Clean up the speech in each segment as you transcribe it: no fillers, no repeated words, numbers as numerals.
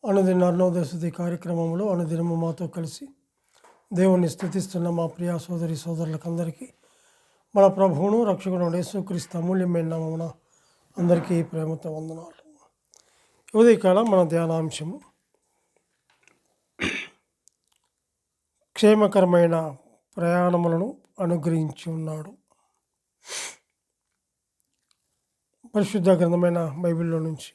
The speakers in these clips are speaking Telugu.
అనుదిన అరుణోదయ కార్యక్రమంలో అనుదినము మాతో కలిసి దేవుణ్ణి స్తుతిస్తున్న మా ప్రియ సోదరి సోదరులకందరికీ మన ప్రభువును రక్షకుడు యేసుక్రీస్తు అమూల్యమైన నామమున అందరికీ ప్రేమతో వందనాలు. ఉదయకాలం మన ధ్యానాంశము క్షేమకరమైన ప్రయాణములను అనుగ్రహించి ఉన్నాడు. పరిశుద్ధ గ్రంథమైన బైబిల్లో నుంచి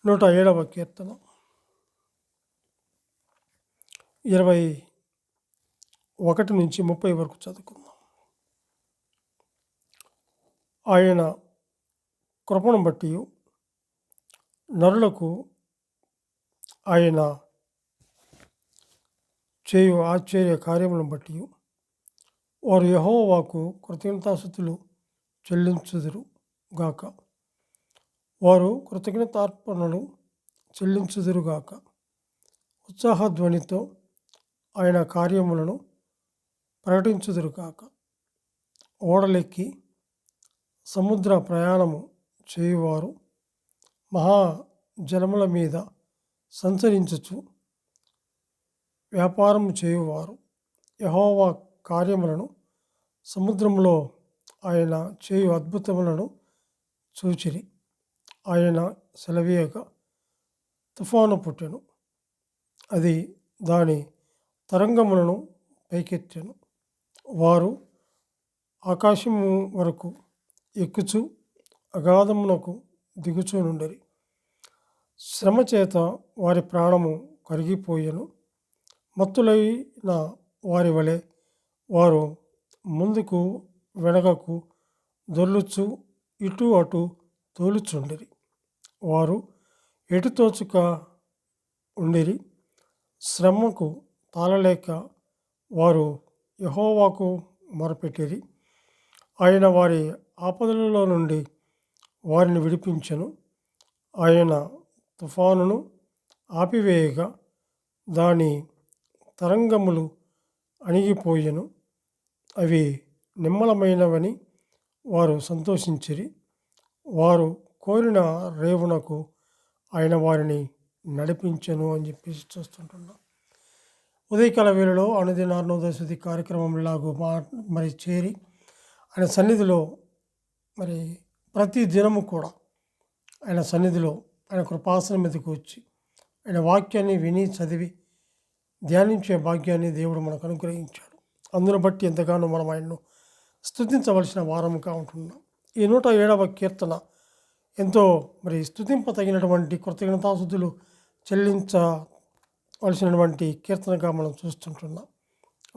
107వ కీర్తన 21 నుంచి 30 వరకు చదువుకుందాం. ఆయన కృపను బట్టి నరులకు ఆయన చేయు ఆశ్చర్య కార్యములను బట్టి వారు యెహోవాకు కృతజ్ఞతాస్తుతులు చెల్లించుదురు గాక. వారు కృతజ్ఞతార్పణలు చెల్లించుదురుగాక. ఉత్సాహధ్వనితో ఆయన కార్యములను ప్రకటించుదురుగాక. ఓడలెక్కి సముద్ర ప్రయాణము చేయువారు, మహాజలముల మీద సంచరించుచు వ్యాపారము చేయువారు యెహోవా కార్యములను, సముద్రంలో ఆయన చేయు అద్భుతములను చూచిరి. ఆయన సెలవీయగా తుఫాను పుట్టెను, అది దాని తరంగములను పైకెత్తెను. వారు ఆకాశము వరకు ఎక్కుచు అగాధమునకు దిగుచూ నుండిరి. శ్రమ చేత వారి ప్రాణము కరిగిపోయెను. మత్తులైన వారి వలె వారు ముందుకు వెనకకు దొర్లుచు ఇటు అటు తోలుచుండిరి. వారు ఎటు తోచుక ఉండిరి. శ్రమకు తాళలేక వారు యెహోవాకు మొరపెట్టిరి. ఆయన వారి ఆపదలలో నుండి వారిని విడిపించెను. ఆయన తుఫానును ఆపివేయగా దాని తరంగములు అణిగిపోయెను. అవి నిమ్మలమైనవని వారు సంతోషించిరి. వారు కోరిన రేవునకు ఆయన వారిని నడిపించెను అని చెప్పేసి చూస్తుంటున్నాం. ఉదయకాల వేళలో అనుదిన అరుణోదయ కార్యక్రమంలాగా మరి చేరి ఆయన సన్నిధిలో మరి ప్రతి దినము కూడా ఆయన సన్నిధిలో ఆయన కృపాసనం మీదకు వచ్చి ఆయన వాక్యాన్ని విని చదివి ధ్యానించే భాగ్యాన్ని దేవుడు మనకు అనుగ్రహించాడు. అందును బట్టి ఎంతగానో మనం ఆయన్ను స్తుతించవలసిన వారముగా ఉంటున్నాం. ఈ 107వ కీర్తన ఎంతో మరి స్తుతింపతగినటువంటి కృతజ్ఞతాస్తుతులు చెల్లించవలసినటువంటి కీర్తనగా మనం చూస్తుంటున్నాం.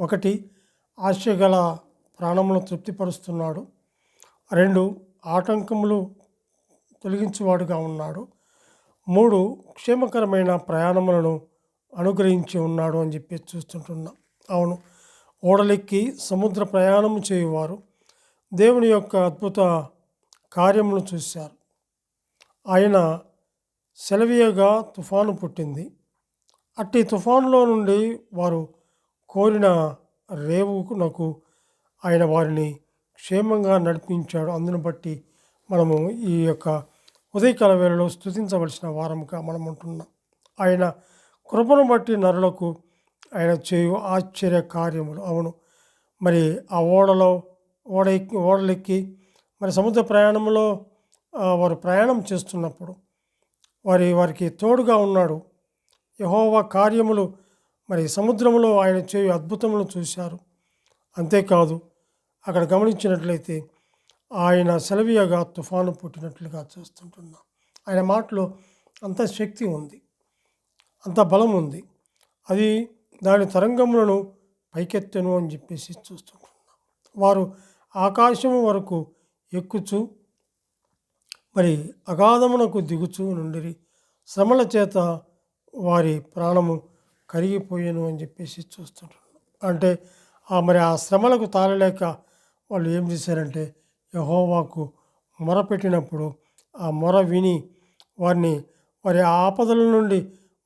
1, ఆశగల ప్రాణములను తృప్తిపరుస్తున్నాడు. 2, ఆటంకములు తొలగించువాడుగా ఉన్నాడు. 3, క్షేమకరమైన ప్రయాణములను అనుగ్రహించి ఉన్నాడు అని చెప్పి చూస్తుంటున్నాం. అవును, ఓడలెక్కి సముద్ర ప్రయాణము చేయువారు దేవుని యొక్క అద్భుత కార్యములను చూశారు. ఆయన సెలవీయగా తుఫాను పుట్టింది. అట్టి తుఫానులో నుండి వారు కోరిన రేవునకు ఆయన వారిని క్షేమంగా నడిపించాడు. అందును బట్టి మనము ఈ యొక్క ఉదయకాల వేళలో స్తుతించవలసిన వారముగా మనం ఉంటున్నాం. ఆయన కృపను బట్టి నరులకు ఆయన చేయు ఆశ్చర్య కార్యములు. అవును, మరి ఆ ఓడలెక్కి మరి సముద్ర ప్రయాణంలో వారు ప్రయాణం చేస్తున్నప్పుడు వారికి తోడుగా ఉన్నాడు. యెహోవా కార్యములు మరి సముద్రంలో ఆయన చేయు అద్భుతములు చూశారు. అంతేకాదు, అక్కడ గమనించినట్లయితే ఆయన సెలవీయగా తుఫాను పుట్టినట్లుగా చూస్తుంటున్నాం. ఆయన మాటలో అంత శక్తి ఉంది, అంత బలం ఉంది. అది దాని తరంగములను పైకెత్తెను అని చెప్పేసి చూస్తుంటున్నాం. వారు ఆకాశము వరకు ఎక్కుచు మరి అగాధమునకు దిగుచూ నుండిరి. శ్రమల చేత వారి ప్రాణము కరిగిపోయాను అని చెప్పేసి చూస్తుంటున్నాం. అంటే మరి ఆ శ్రమలకు తాళలేక వాళ్ళు ఏం చేశారంటే యెహోవాకు మొరపెట్టినప్పుడు ఆ మొర విని వారి ఆపదల నుండి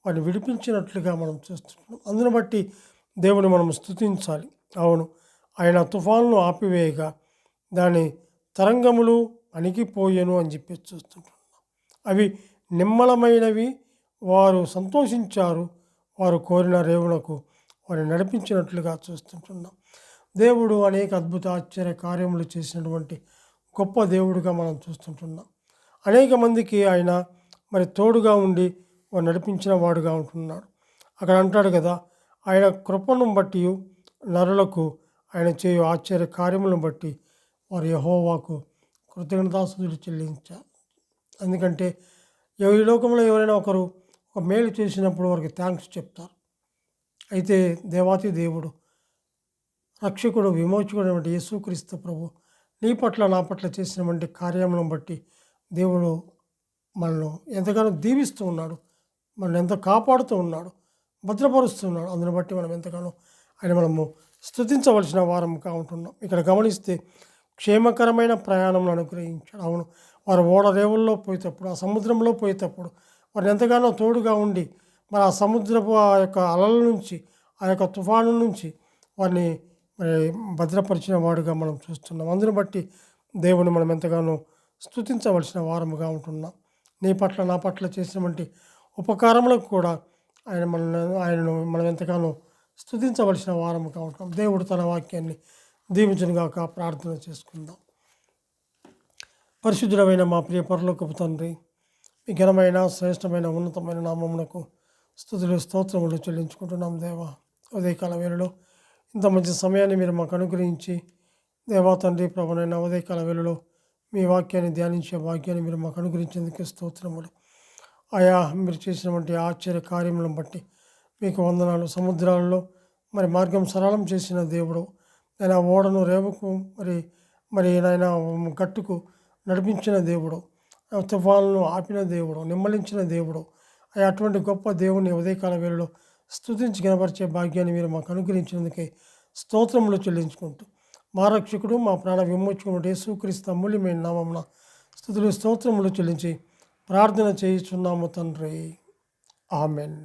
వారిని విడిపించినట్లుగా మనం చూస్తున్నాం. అందును బట్టి దేవుని మనం స్తుతించాలి. అవును, ఆయన తుఫానును ఆపివేయగా దాని తరంగములు అణిగిపోయెను అని చెప్పి చూస్తుంటున్నాం. అవి నిమ్మలమైనవి, వారు సంతోషించారు, వారు కోరిన రేవునకు వారిని నడిపించినట్లుగా చూస్తుంటున్నాం. దేవుడు అనేక అద్భుత ఆశ్చర్య కార్యములు చేసినటువంటి గొప్ప దేవుడిగా మనం చూస్తుంటున్నాం. అనేక మందికి ఆయన మరి తోడుగా ఉండి వారు నడిపించిన వాడుగా ఉంటున్నాడు. అక్కడ అంటాడు కదా, ఆయన కృపను బట్టి నరులకు ఆయన చేయు ఆశ్చర్య కార్యములను బట్టి వారు యెహోవాకు కృతజ్ఞతాస్తుతులు చెల్లించారు. ఎందుకంటే ఈ లోకంలో ఎవరైనా ఒకరు ఒక మేలు చేసినప్పుడు వారికి థ్యాంక్స్ చెప్తారు. అయితే దేవాతి దేవుడు, రక్షకుడు, విమోచకుడు వంటి యేసుక్రీస్తు ప్రభు నీ పట్ల నా పట్ల చేసినటువంటి కార్యములను బట్టి దేవుడు మనల్ని ఎంతగానో దీవిస్తూ ఉన్నాడు, మనల్ని ఎంతో కాపాడుతూ ఉన్నాడు, భద్రపరుస్తున్నాడు. అందుని బట్టి మనం ఎంతగానో మనము స్తుతించవలసిన వారంగా ఉంటున్నాం. ఇక్కడ గమనిస్తే క్షేమకరమైన ప్రయాణంలో అనుగ్రహించాడు. అవును, వారు ఓడరేవుల్లో పోయేటప్పుడు, ఆ సముద్రంలో పోయేటప్పుడు వారిని ఎంతగానో తోడుగా ఉండి మరి ఆ సముద్రపు ఆ యొక్క అలల నుంచి, ఆ యొక్క తుఫాను నుంచి వారిని మరి భద్రపరిచిన వాడుగా మనం చూస్తున్నాం. అందుని బట్టి దేవుని మనం ఎంతగానో స్తుతించవలసిన వారముగా ఉంటున్నాం. నీ పట్ల నా పట్ల చేసినటువంటి ఉపకారములకు కూడా ఆయనను మనం ఎంతగానో స్తుతించవలసిన వారముగా ఉంటాం. దేవుడు తన వాక్యాన్ని దీవించునుగాక. ప్రార్థన చేసుకుందాం. పరిశుద్ధుడమైన మా ప్రియ పరలోకపు తండ్రి, మీ ఘనమైన శ్రేష్టమైన ఉన్నతమైన నామమునకు స్తుతులు స్తోత్రములు చెల్లించుకుంటున్నాం. దేవా, ఉదయకాల వేళలో ఇంత మంచి సమయాన్ని మీరు మాకు అనుగ్రహించి, దేవా తండ్రి ప్రభువైన ఉదయకాల వేళలో మీ వాక్యాన్ని ధ్యానించే భాగ్యాన్ని మీరు మాకు అనుగ్రహించేందుకు స్తోత్రములు. ఆయా మీరు చేసినటువంటి ఆశ్చర్య కార్యములను బట్టి మీకు వందనాలు. సముద్రాలలో మరి మార్గం సరళం చేసిన దేవుడు, నేను ఓడను రేవుకు మరి నాయన గట్టుకు నడిపించిన దేవుడు, తుఫాన్లను ఆపిన దేవుడు, నిమ్మలించిన దేవుడు, అటువంటి గొప్ప దేవుని ఉదయకాల వేళలో స్తుతించి కనపరిచే భాగ్యాన్ని మీరు మాకు అనుగ్రహించినందుకే స్తోత్రములు చెల్లించుకుంటూ, మా రక్షకుడు, మా ప్రాణ విమోచకుడు యేసుక్రీస్తు అమూల్యమైన నామమున స్తుతులు స్తోత్రములు చెల్లించి ప్రార్థన చేయుచున్నాము తండ్రి. ఆమెన్.